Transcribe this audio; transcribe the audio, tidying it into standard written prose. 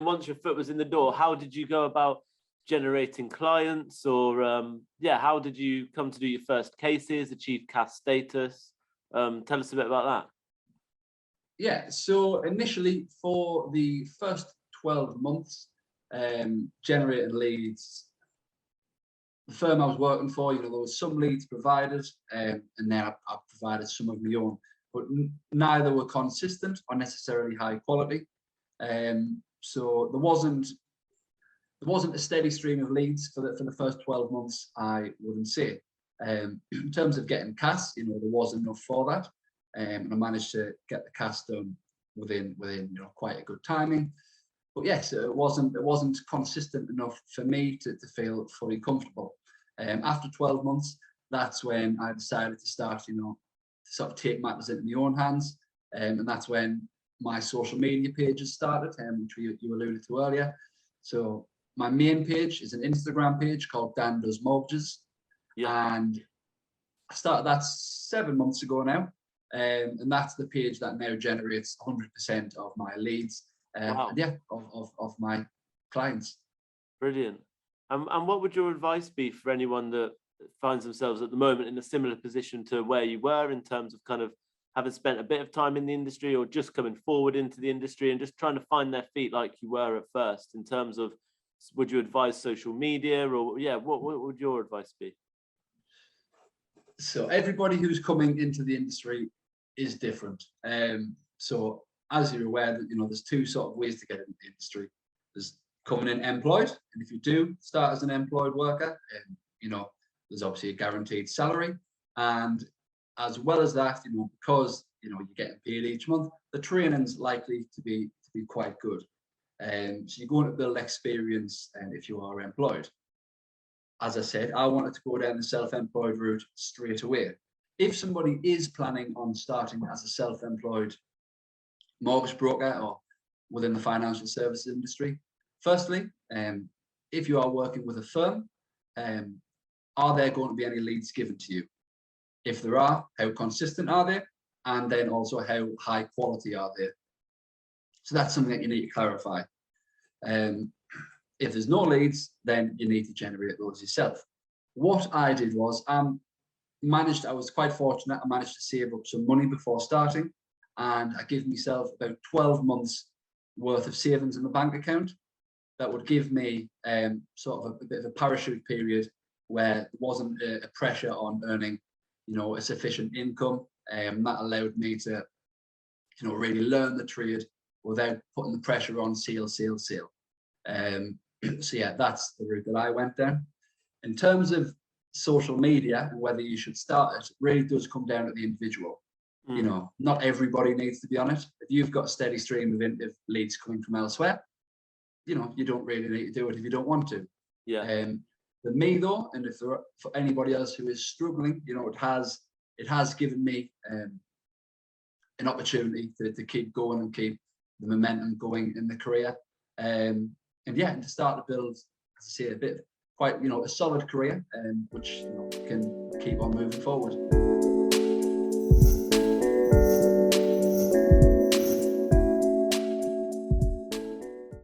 once your foot was in the door, how did you go about generating clients, or yeah, how did you come to do your first cases, achieve CAS status? Tell us a bit about that. Yeah, so initially for the first 12 months, generating leads, the firm I was working for, you know, there was some leads provided, and then I provided some of my own, but neither were consistent or necessarily high quality. So there wasn't a steady stream of leads for the first 12 months, I wouldn't say. In terms of getting CAS, you know, there was enough for that, and I managed to get the CAS done within you know, quite a good timing. But yes, it wasn't consistent enough for me to feel fully comfortable. After 12 months, that's when I decided to start, you know, to sort of take matters into my own hands, and that's when my social media pages started, which you alluded to earlier. So my main page is an Instagram page called Dan Does Mortgages, and I started that 7 months ago now, and that's the page that now generates 100% of my leads, wow. and yeah, of my clients. Brilliant. And what would your advice be for anyone that finds themselves at the moment in a similar position to where you were, in terms of kind of having spent a bit of time in the industry or just coming forward into the industry and just trying to find their feet like you were at first? In terms of, would you advise social media, or yeah, what would your advice be? So everybody who's coming into the industry is different. So as you're aware, that, you know, there's two sort of ways to get into the industry. There's coming in employed, and if you do start as an employed worker, you know, there's obviously a guaranteed salary, and as well as that, you know, because you know you're getting paid each month, the training's likely to be quite good. So you're going to build experience, and if you are employed. As I said, I wanted to go down the self-employed route straight away. If somebody is planning on starting as a self-employed mortgage broker or within the financial services industry, firstly, if you are working with a firm, are there going to be any leads given to you? If there are, how consistent are they? And then also, how high quality are they? So that's something that you need to clarify. If there's no leads, then you need to generate those yourself. What I did was I was quite fortunate. I managed to save up some money before starting, and I gave myself about 12 months worth of savings in the bank account. That would give me sort of a bit of a parachute period where there wasn't a pressure on earning, you know, a sufficient income. That allowed me to, you know, really learn the trade without putting the pressure on sale. So yeah, that's the route that I went down. In terms of social media and whether you should start it, really does come down to the individual. You know, not everybody needs to be on it. If you've got a steady stream of leads coming from elsewhere, you know, you don't really need to do it if you don't want to. Yeah. For me though, and for anybody else who is struggling, you know, it has given me an opportunity to keep going and keep the momentum going in the career. And yeah, and to start to build, as I say, a solid career, which, you know, can keep on moving forward.